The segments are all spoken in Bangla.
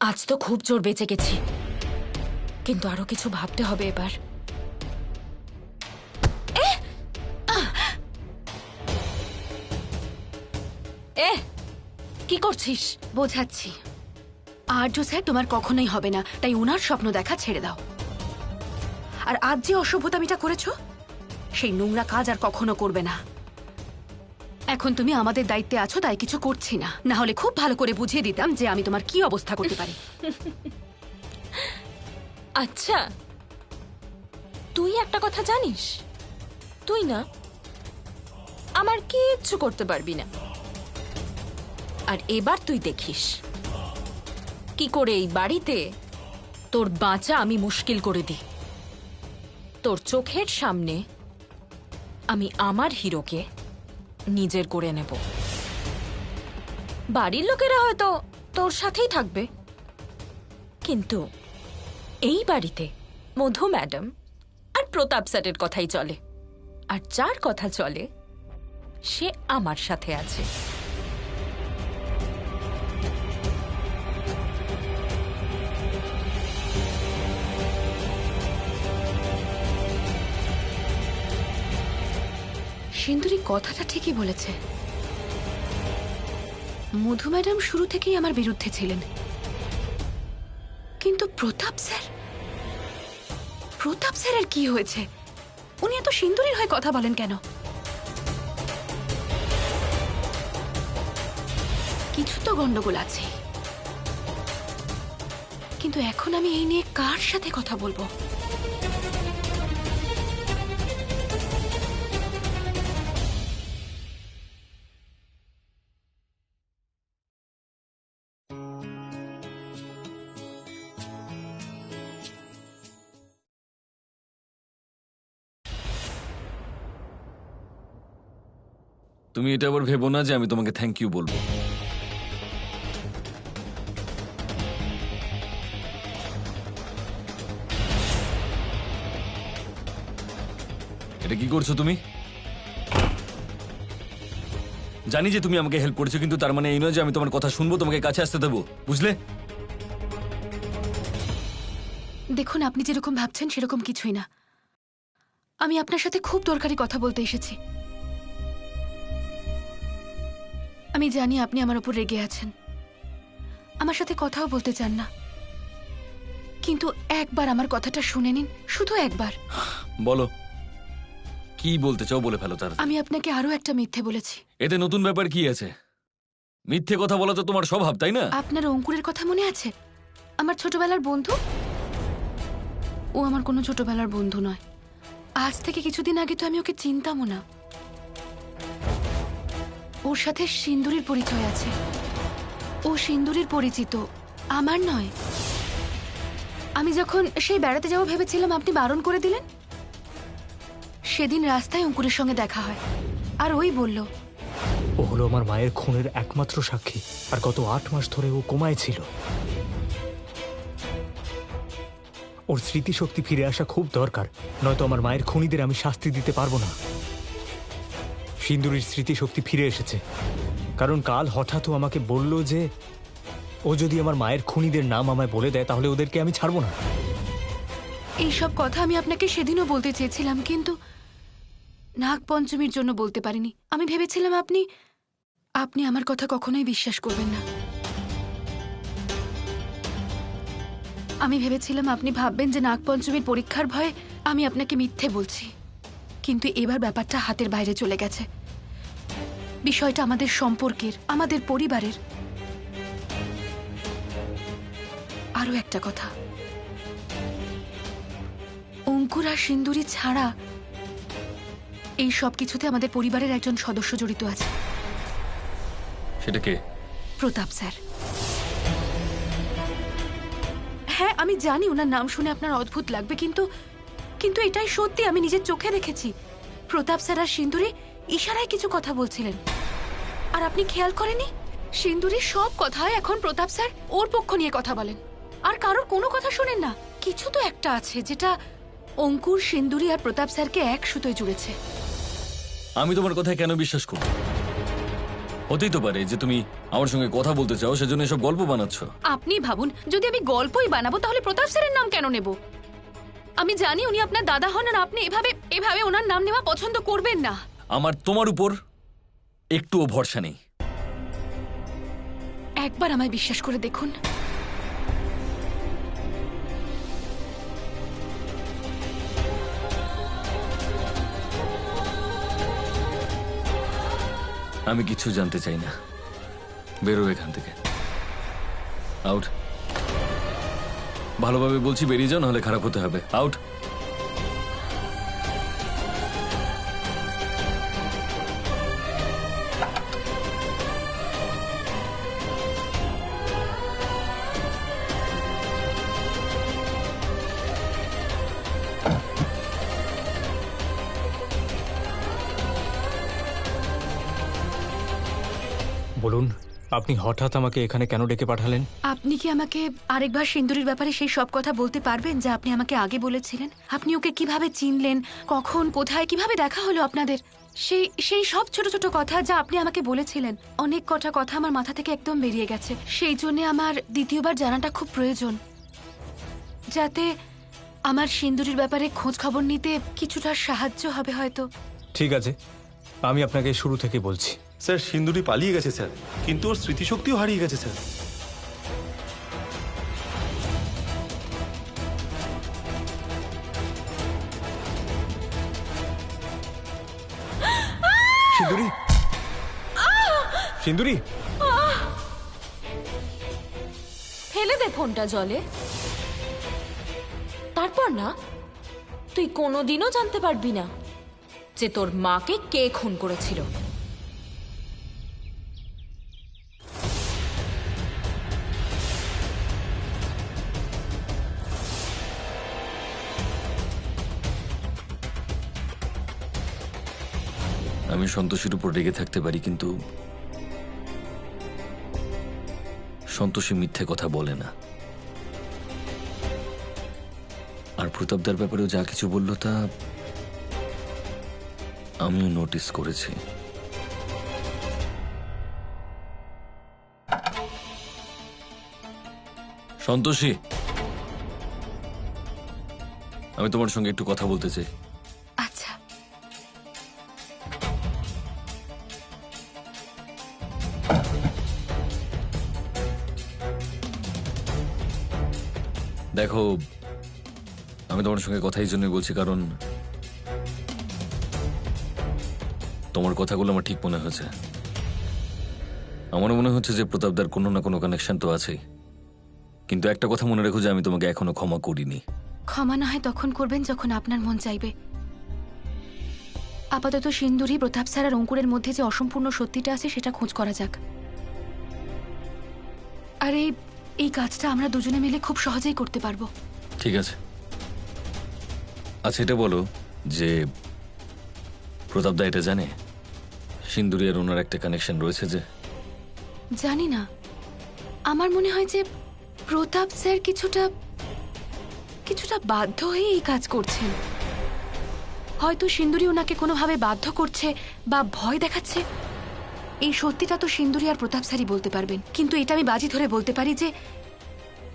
আজ তো খুব জোর বেঁচে গেছি, কিন্তু আরো কিছু ভাবতে হবে এবার। কি করছিস? বোঝাচ্ছি। আর্য স্যার তোমার কখনোই হবে না, তাই ওনার স্বপ্ন দেখা ছেড়ে দাও। আর আজ যে অসভ্যতামিটা করেছো, সেই নোংরা কাজ আর কখনো করবে না। এখন তুমি আমাদের দায়িত্বে আছো, তাই কিছু করছি না। না হলে খুব ভালো করে বুঝিয়ে দিতাম যে আমি তোমার কি অবস্থা করতে পারি। আচ্ছা, তুই একটা কথা জানিস, তুই না আমার কিচ্ছু করতে পারবি না। আর এবার তুই দেখিস কি করে এই বাড়িতে তোর বাঁচা আমি মুশকিল করে দিই। তোর চোখের সামনে আমি আমার হিরোকে নিজের করে নেব। বাড়ির লোকেরা হয়তো তোর সাথেই থাকবে, কিন্তু এই বাড়িতে মধু ম্যাডাম আর প্রতাপ স্যারের কথাই চলে। আর যার কথা চলে সে আমার সাথে আছে। সিন্দুরি কথাটা ঠিকই বলেছে। মধু ম্যাডাম শুরু থেকেই আমার বিরুদ্ধে ছিলেন, কিন্তু প্রতাপ স্যারের কি হয়েছে? উনি এত সিন্দুরির হয়ে কথা বলেন কেন? কিছু তো গন্ডগোল আছে, কিন্তু এখন আমি এই নিয়ে কার সাথে কথা বলবো? তুমি এটা আবার ভেবো না যে আমি তোমাকে থ্যাংক ইউ বলবো। এটা কি করছো তুমি? জানি যে তুমি আমাকে হেল্প করেছো, কিন্তু তার মানে এই নয় যে আমি তোমার কথা শুনবো, তোমাকে কাছে আসতে দেবো, বুঝলে? দেখুন, আপনি যেরকম ভাবছেন সেরকম কিছুই না। আমি আপনার সাথে খুব দরকারি কথা বলতে এসেছি। আমি জানি আপনি আমার উপর রেগে আছেন, আমার সাথে কথাও বলতে চান না, কিন্তু একবার আমার কথাটা শুনে নিন, শুধু একবার। বলো, কি বলতে চাও বলে ফেলো তার। আমি আপনাকে আরো একটা মিথ্যে বলেছি। এতে নতুন ব্যাপার কি আছে? মিথ্যে কথা বলা তো তোমার স্বভাব, তাই না? আপনার অঙ্কুরের কথা মনে আছে? আমার ছোটবেলার বন্ধু। ও আমার কোনো ছোটবেলার বন্ধু নয়। আজ থেকে কিছুদিন আগে তো আমি ওকে চিনতামও না। ওর সাথে সিন্দুরির পরিচয় আছে। ও সিন্দুরির পরিচিত, আমার নয়। আমি যখন সেই বেড়াতে যাবো ভেবেছিলাম, আপনি বারণ করে দিলেন। সেদিন রাস্তায় অঙ্কুরের সঙ্গে দেখা হয়, আর ওই বলল ও হলো আমার মায়ের খুনের একমাত্র সাক্ষী, আর গত 8 মাস ধরে ও কোমায় ছিল। ওর স্মৃতিশক্তি ফিরে আসা খুব দরকার, নয়তো আমার মায়ের খুনিদের আমি শাস্তি দিতে পারবো না। সিন্দুরির স্মৃতিশক্তি ফিরে এসেছে, কারণ কাল হঠাৎ ও আমাকে বলল যে ও যদি আমার মায়ের খুনিদের নাম আমায় বলে দেয় তাহলে ওদেরকে আমি ছাড়বো না। এইসব কথা আমি আপনাকে সেদিনও বলতে চেয়েছিলাম, কিন্তু নাগ পঞ্চমীর জন্য বলতে পারিনি। আমি ভেবেছিলাম আপনি আমার কথা কখনোই বিশ্বাস করবেন না। আমি ভেবেছিলাম আপনি ভাববেন যে নাগপঞ্চমীর পরীক্ষার ভয়ে আমি আপনাকে মিথ্যে বলছি, কিন্তু এবার ব্যাপারটা হাতের বাইরে চলে গেছে। বিষয়টা আমাদের সম্পর্কের, আমাদের পরিবারের। আরো একটা কথা, অঙ্কুর আর সিন্দুরি ছাড়া এই সব কিছুতে আমাদের পরিবারের একজন সদস্য জড়িত আছে। সেটা কে? প্রতাপ স্যার। হ্যাঁ, আমি জানি ওনার নাম শুনে আপনার অদ্ভুত লাগবে, কিন্তু এটাই সত্যি। আমি নিজের চোখে দেখেছি প্রতাপ স্যার আর সিন্দুরি ইশারায় কিছু কথা বলছিলেন, আর আপনি খেয়াল করেননি? সিন্দুরির সব কথায় এখন প্রতাপ স্যার ওর পক্ষ নিয়ে কথা বলেন, আর কারোর কোনো কথা শোনেন না। কিছু তো একটা আছে যেটা অঙ্কুর, সিন্দুরি আর প্রতাপ স্যারকে এক সুতোয় জুড়েছে। আমি তোমার কথায় কেন বিশ্বাস করব? হতেই তো পারে যে তুমি আমার সঙ্গে কথা বলতে চাও, সেজন্য এসব গল্প বানাচ্ছ। আপনি ভাবুন, যদি আমি গল্পই বানাবো তাহলে প্রতাপ স্যারের নাম কেন নেব? আমি জানি উনি আপনার দাদা হন, আর আপনি এভাবে এভাবে ওনার নাম নেওয়া পছন্দ করবেন না। আমার তোমার উপর একটুও ভরসা নেই। একবার আমায় বিশ্বাস করে দেখুন। আমি কিছু জানতে চাই না, বেরো এখান থেকে, আউট। ভালোভাবে বলছি বেরিয়ে যাও, নাহলে খারাপ হতে হবে। আউট। বলুন, আপনি হঠাৎ আমাকে এখানে কেন ডেকে পাঠালেন? আপনি কি আমাকে আরেকবার সিন্দুরির ব্যাপারে সেই সব কথা বলতে পারবেন যা আপনি আমাকে আগে বলেছিলেন? আপনি ওকে কিভাবে চিনলেন, কখন, কোথায়, কিভাবে দেখা হলো আপনাদের? সেই সেই সব ছোট ছোট কথা যা আপনি আমাকে বলেছিলেন। অনেক কটা কথা আমার মাথা থেকে একদম বেরিয়ে গেছে। সেই জন্য আমার দ্বিতীয়বার জানাটা খুব প্রয়োজন, যাতে আমার সিন্দুরির ব্যাপারে খোঁজ খবর নিতে কিছুটা সাহায্য হবে হয়তো। ঠিক আছে, আমি আপনাকে শুরু থেকে বলছি। স্যার, সিন্দুরি পালিয়ে গেছে স্যার, কিন্তু ওর স্মৃতিশক্তিও হারিয়ে গেছে স্যার। সিন্দুরি, সিন্দুরি, ফেলে দে ফোনটা জলে। তারপর না, তুই কোনোদিনও জানতে পারবি না যে তোর মাকে কে খুন করেছিল। আমি সন্তোষীর উপর রেগে থাকতে পারি, কিন্তু সন্তোষী মিথ্যে কথা বলে না। আর প্রতাপদার ব্যাপারেও যা কিছু বলল তা আমিও নোটিস করেছি। সন্তোষী, আমি তোমার সঙ্গে একটু কথা বলতে চাই। আচ্ছা। দেখো, আমি তোমার সঙ্গে কথা এই জন্যই বলছি কারণ তোমার কথাগুলো আমার ঠিক মনে হয়েছে। আমার মনে হচ্ছে যে প্রতাপদার কোনো না কোনো কানেকশন তো আছেই, কিন্তু একটা কথা মনে রেখো যে আমি তোমাকে এখনো ক্ষমা করিনি। ক্ষমা না হয় তখন করবেন যখন আপনার মন চাইবে। আপাতত সিন্দুরি, প্রতাপ স্যার আর অঙ্কুরের মধ্যে যে অসম্পূর্ণ সত্যিটা আছে সেটা খোঁজ করা যাক। আর এই কাজটা আমরা দুজনে মিলে খুব সহজেই করতে পারবো। ঠিক আছে। আচ্ছা, এটা বলো যে প্রতাপদা এটা জানে সিন্দুরি আর ওনার একটা কানেকশন রয়েছে? যে জানি না, আমার মনে হয় যে প্রতাপ স্যার কিছুটা কিছুটা বাধ্য হয়ে এই কাজ করছেন। হয়তো সিন্দুরি ওনাকে কোনোভাবে বাধ্য করছে বা ভয় দেখাচ্ছে। এই সত্যিটা তো সিন্দুরি আর প্রতাপ স্যারই বলতে পারবেন, কিন্তু এটা আমি বাজি ধরে বলতে পারি যে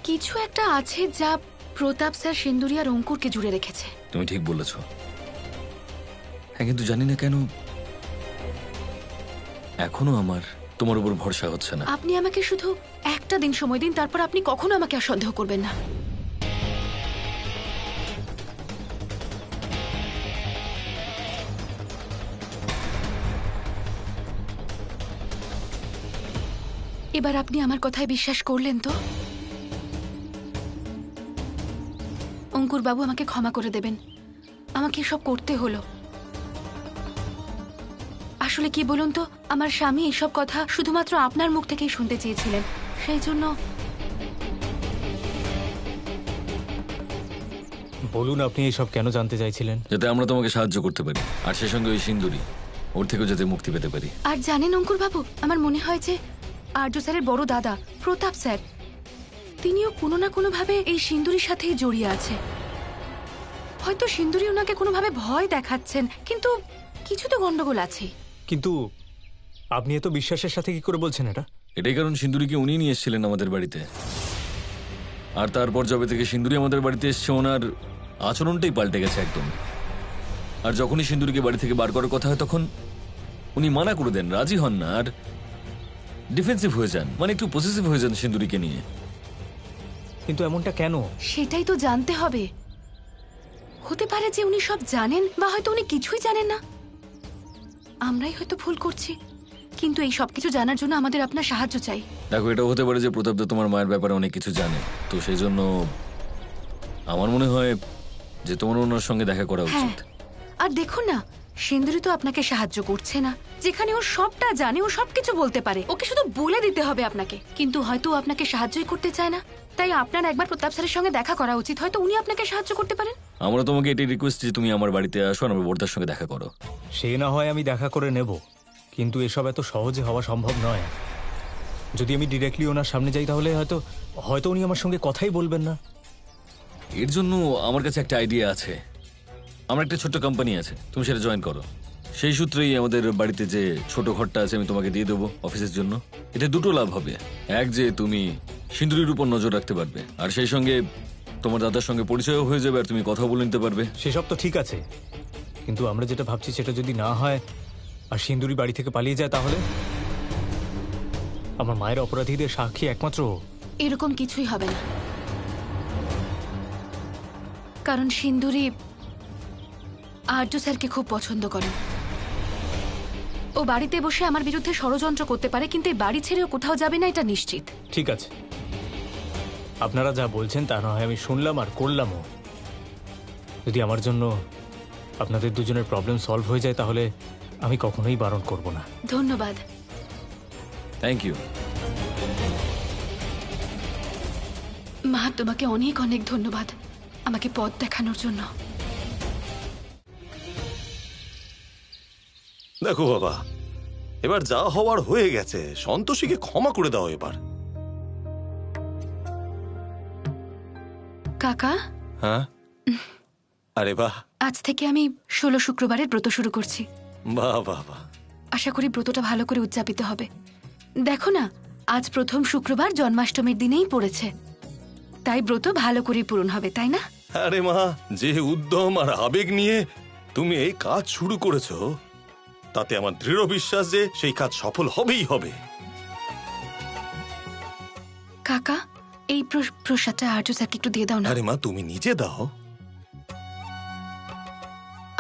কিছু একটা আছে যা প্রতাপ স্যার সিন্দুরি আর অঙ্কুরকে জুড়ে রেখেছে। তুমি ঠিক বলেছ। হ্যাঁ, কিন্তু জানি না কেন এখনো আমার তোমার উপর ভরসা হচ্ছে না। আপনি আমাকে শুধু একটা দিন সময় দিন, তারপর আপনি কখনো আমাকে আর সন্দেহ করবেন না। এবার আপনি আমার কথায় বিশ্বাস করলেন তো? অঙ্কুর বাবু, আমাকে ক্ষমা করে দেবেন, আমাকে এসব করতে হলো। আসলে কি বলুন তো, আমার স্বামী এসব কথা শুধুমাত্র আপনার মুখ থেকেই শুনতে চেয়েছিলেন, সেই জন্য। বলুন, আপনি এসব কেন জানতে চাইছিলেন? যাতে আমরা তোমাকে সাহায্য করতে পারি, আর সে সঙ্গে ওই সিন্দুরি, ওর থেকেও যাতে মুক্তি পেতে পারি। আর জানেন অঙ্কুর বাবু, আমার মনে হয় যে আর্য স্যারের বড় দাদা প্রতাপ স্যার, তিনিও কোনো না কোনোভাবে এই সিন্দুরির সাথেই জড়িয়ে আছে। হয়তো সিন্দুরি ওনাকে কোনোভাবে ভয় দেখাচ্ছেন, কিন্তু কিছু তো গন্ডগোল আছে। কিন্তু আপনি এত বিশ্বাসের সাথে কি করে বলছেন এটা? এটাই কারণ সিন্দুরিকে উনি নিয়ে এসেছিলেন আমাদের বাড়িতে। আর তারপর যবে থেকে সিন্দুরি আমাদের বাড়িতে এসছে ওনার আচরণটাই পাল্টে গেছে একদম। আর যখনই সিন্দুরিকে বাড়ি থেকে বার করার কথা হয় তখন উনি মানা করে দেন, রাজি হন না, আর ডিফেন্সিভ হয়ে যান, মানে একটু পসেসিভ হয়ে যান সিন্দুরিকে নিয়ে। কিন্তু এমনটা কেন? সেটাই তো জানতে হবে। হতে পারে যে উনি সব জানেন, বা হয়তো উনি কিছুই জানেন না। আমরাই হয়তো ভুল করছি, কিন্তু এই সব কিছু জানার জন্য আমাদের আপনার সাহায্য চাই। দেখো, এটাও হতে পারে যে প্রতাপদা তোমার মায়ের ব্যাপারে অনেক কিছু জানে, তো সেই জন্য আমার মনে হয় যে তোমার ওনার সঙ্গে দেখা করা হ্যাঁ, উচিত। আর দেখুন না, সিন্দুরি তো আপনাকে সাহায্য করছে না। যেখানে ও সবটা জানে, ও সবকিছু বলতে পারে, ওকে শুধু বলে দিতে হবে আপনাকে। কিন্তু হয়তো ও আপনাকে সাহায্যই করতে চায় না। তাই আপনার একবার প্রতাপ স্যারের সঙ্গে দেখা করা উচিত, হয়তো উনি আপনাকে সাহায্য করতে পারেন। আমরা তোমাকে এটাই রিকোয়েস্ট যে তুমি আমার বাড়িতে আসো আর আমার বর্দার সঙ্গে দেখা করো। সে না হয় আমি দেখা করে নেব, কিন্তু এসব এত সহজে হওয়া সম্ভব নয়। যদি আমি ডিরেক্টলি ওনার সামনে যাই তাহলে হয়তো হয়তো উনি আমার সঙ্গে কথাই বলবেন না। এর জন্য আমার কাছে একটা আইডিয়া আছে। আমার একটা ছোট্ট কোম্পানি আছে, তুমি সেটা জয়েন করো। সেই সূত্রেই আমাদের বাড়িতে যে ছোট ঘরটা আছে আমি তোমাকে দিয়ে দেবো অফিসের জন্য। এতে দুটো লাভ হবে, এক যে তুমি সিন্দুরির উপর নজর রাখতে পারবে, আর সেই সঙ্গে তোমার দাদার সঙ্গে পরিচয়ও হয়ে যাবে আর তুমি কথা বলে নিতে পারবে। সেসব তো ঠিক আছে, কিন্তু আমরা যেটা ভাবছি সেটা যদি না হয় আর সিন্দুরি বাড়ি থেকে পালিয়ে যায়, তাহলে আমার মায়ের অপরাধীদের সাক্ষী একমাত্র ও। এরকম কিছুই হবে না, কারণ সিন্দুরি আর্য স্যারকে খুব পছন্দ করে। ও বাড়িতে বসে আমার বিরুদ্ধে ষড়যন্ত্র করতে পারে, কিন্তু এই বাড়ি ছেড়েও কোথাও যাবে না, এটা নিশ্চিত। ঠিক আছে, আপনারা যা বলছেন তা না হয় আমি শুনলাম আর করলামও। যদি আমার জন্য আপনাদের দুজনের প্রবলেম সলভ হয়ে যায় তাহলে আমি কখনোই বারণ করব না। ধন্যবাদ। Thank you. মা, তোমাকে অনেক অনেক ধন্যবাদ আমাকে পথ দেখানোর জন্য। দেখো বাবা, এবার যা হওয়ার হয়ে গেছে, সন্তোষীকে ক্ষমা করে দাও এবার। কাকা, হ্যাঁ, আরে বাহ, আজ থেকে আমি 16 শুক্রবারের ব্রত শুরু করছি। বাহ বাহ বাহ। আশা করি ব্রতটা ভালো করে উদযাপিত হবে। দেখো না, আজ প্রথম শুক্রবার জন্মাষ্টমীর দিনেই পড়েছে, তাই ব্রত ভালো করে পূরণ হবে, তাই না? আরে মা, যে উদ্যম আর আবেগ নিয়ে তুমি এই কাজ শুরু করেছো, তাতে আমার দৃঢ় বিশ্বাস যে সেই কাজ সফল হবেই হবে। কাকা, এই প্রসাদটা আর্য স্যারকে একটু দিয়ে দাও না। আরে মা, তুমি নিজে দাও।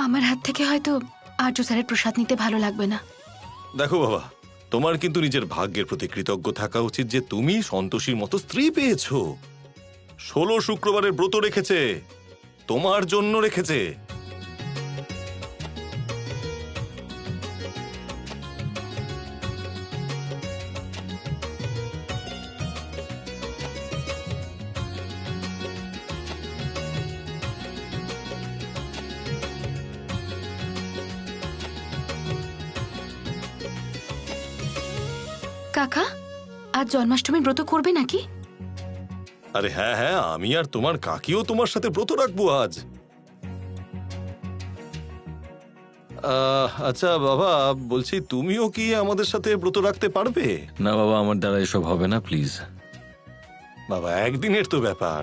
আমার হাত থেকে হয়তো আর্য স্যারের প্রসাদ নিতে ভালো লাগবে না। দেখো বাবা, তোমার কিন্তু নিজের ভাগ্যের প্রতি কৃতজ্ঞ থাকা উচিত যে তুমি সন্তোষীর মতো স্ত্রী পেয়েছো। 16 শুক্রবারের ব্রত রেখেছে, তোমার জন্য রেখেছে। কাকা, আজ জন্মাষ্টমীর ব্রত করবে নাকি? আরে হ্যাঁ হ্যাঁ, আমি আর তোমার কাকিও তোমার সাথে ব্রত রাখবো আজ। আচ্ছা বাবা, বলছি তুমিও কি আমাদের সাথে ব্রত রাখতে পারবে? না বাবা, আমার দ্বারা এসব হবে না, প্লিজ। বাবা, একদিনের তো ব্যাপার,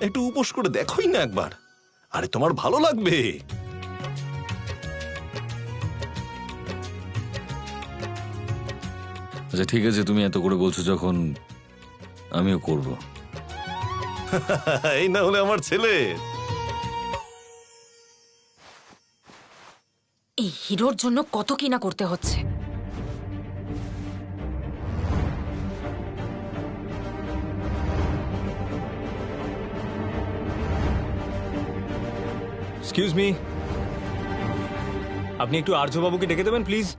একটু উপোস করে দেখোই না একবার। আরে তোমার ভালো লাগবে। আচ্ছা ঠিক আছে, তুমি এত করে বলছো যখন, আমিও করব। এই না হলে আমার ছেলে। এই হিরোর জন্য কত কিনা করতে হচ্ছে। এক্সকিউজ মি, আপনি একটু আর্যবাবুকে ডেকে দেবেন প্লিজ।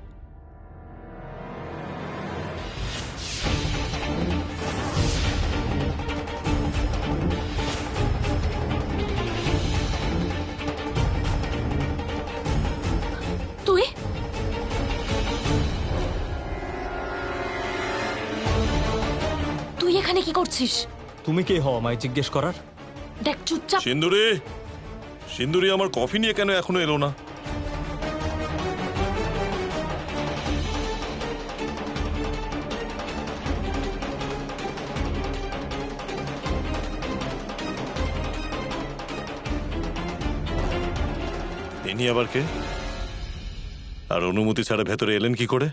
তুই তুই এখানে কি করছিস? তুমি কে হও আমায় জিজ্ঞেস করার? দেখ, চুপচাপ। সিন্দুরি, সিন্দুরি আমার কফি নিয়ে কেন এখনো এলো না? ইনি আবার কে? আর অনুমতি ছাড়া ভেতরে এলেন কি করে?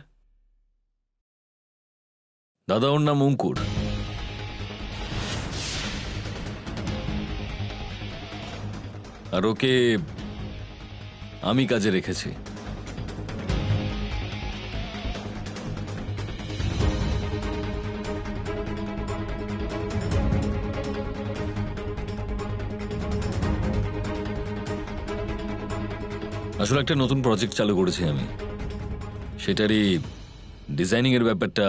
দাদা, ওর নাম অঙ্কুর। আর ওকে আমি কাজে রেখেছি। আসলে একটা নতুন প্রজেক্ট চালু করেছি আমি, সেটারই ডিজাইনিং এর ব্যাপারটা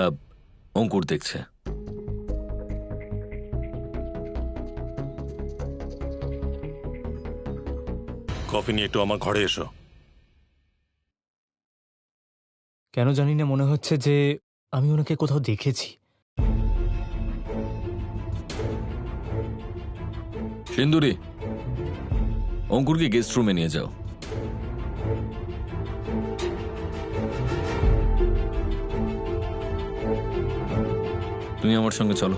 অঙ্কুর দেখছে। কফি নিয়ে একটু আমার ঘরে এসো। কেন জানি না মনে হচ্ছে যে আমি ওনাকে কোথাও দেখেছি। সিন্দুরি, অঙ্কুরকে গেস্ট রুমে নিয়ে যাও। তুমি আমার সঙ্গে চলো,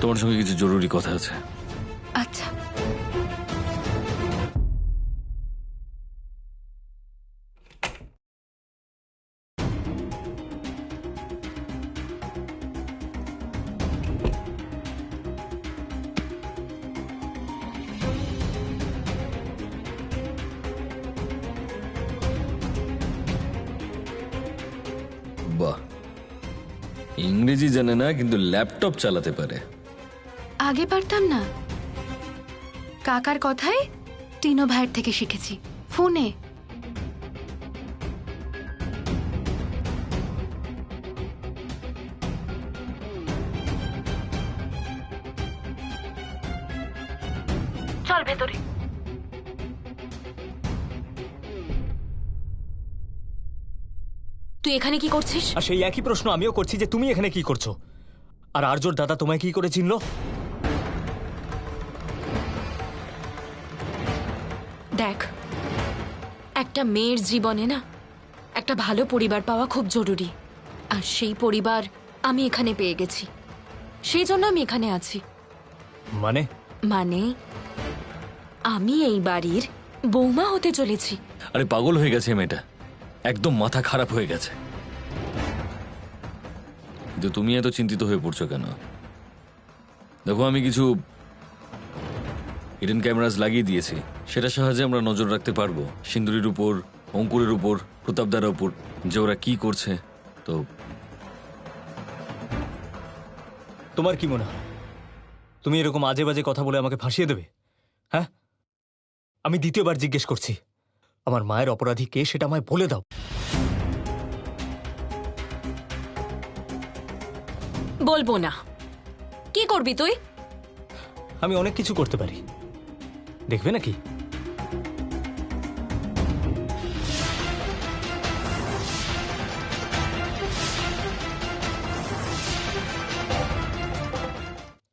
তোমার সঙ্গে কিছু জরুরি কথা আছে। আচ্ছা। বাহ, ইংরেজি জানে না কিন্তু ল্যাপটপ চালাতে পারে। আগে পারতাম না, কাকার কথায় টিনো ভাইয়ের থেকে শিখেছি ফোনে। চল ভেতরে। তুই এখানে কি করছিস? আর সেই একই প্রশ্ন আমিও করছি যে তুমি এখানে কি করছো? আর আর্যর দাদা তোমায় কি করে চিনলো? দেখ, একটা মেয়ের জীবনে না একটা ভালো পরিবার পাওয়া খুব জরুরি। আর সেই পরিবার আমি এখানে পেয়ে গেছি, সেই জন্য আমি এখানে আছি। মানে মানে আমি এই বাড়ির বৌমা হতে চলেছি। আরে পাগল হয়ে গেছে মেয়েটা, একদম মাথা খারাপ হয়ে গেছে। কিন্তু তুমি এত চিন্তিত হয়ে পড়ছো কেন? দেখো, আমি কিছু হিডেন ক্যামেরাস লাগিয়ে দিয়েছি, সেটার সাহায্যে আমরা নজর রাখতে পারবো সিন্দুরির উপর, অঙ্কুরের উপর, প্রতাপদার উপর, যে ওরা কি করছে। তো তোমার কি মনে হয় তুমি এরকম আজে বাজে কথা বলে আমাকে ফাঁসিয়ে দেবে? হ্যাঁ, আমি দ্বিতীয়বার জিজ্ঞেস করছি, আমার মায়ের অপরাধী কে সেটা আমায় বলে দাও। বলবো না। কি করবি তুই? আমি অনেক কিছু করতে পারি, দেখবে নাকি?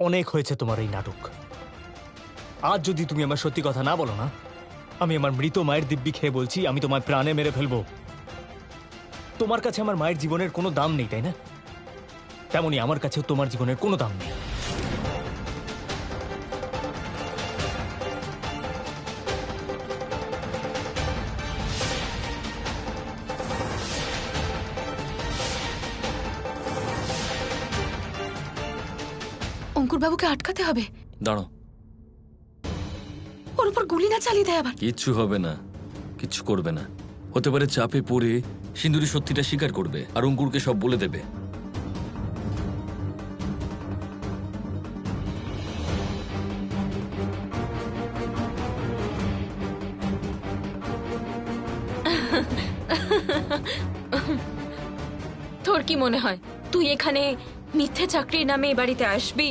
অনেক হয়েছে তোমার এই নাটক। আজ যদি তুমি আমার সত্যি কথা না বলো না, আমি আমার মৃত মায়ের দিব্যি খেয়ে বলছি, আমি তোমায় প্রাণে মেরে ফেলবো। তোমার কাছে আমার মায়ের জীবনের কোনো দাম নেই, তাই না? তেমনি আমার কাছেও তোমার জীবনের কোনো দাম নেই। অঙ্কুর বাবুকে আটকাতে হবে, দাঁড়াও, ওর উপর গুলি না চালিয়ে দেয় আবার। কিচ্ছু হবে না, কিচ্ছু করবে না। হতে পারে চাপে পড়ে সিন্দুরি সত্যিটা স্বীকার করবে আর অঙ্কুরকে সব বলে দেবে। তোর কি মনে হয় তুই এখানে মিথ্যে চাকরির নামে এ বাড়িতে আসবি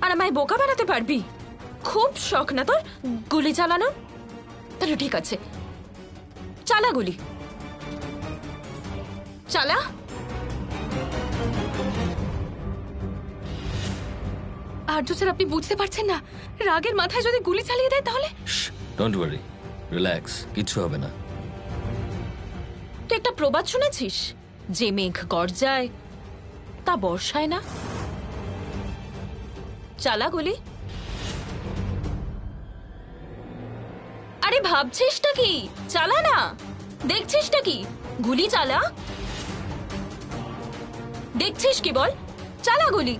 আর আমায় বোকা বানাতে পারবি? খুব শখ না তোর গুলি চালানো? তাহলে ঠিক আছে, চালা গুলি, চালা। আর্য স্যার, আপনি বুঝতে পারছেন না, রাগের মাথায় যদি গুলি চালিয়ে দেয় তাহলে? ডোন্ট ওয়ারি, রিল্যাক্স, কিচ্ছু হবে না। তুই একটা প্রবাদ শুনেছিস, যে মেঘ গর্জায় তা বর্ষায় না? চালা গুলি। আরে আরে ভাবছিসটা কি? চালা না। দেখছিসটা কি? গুলি চালা। দেখছিস কি বল? চালা গুলি।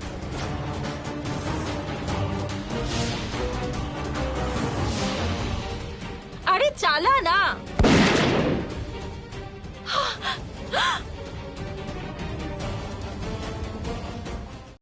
আরে চালা না।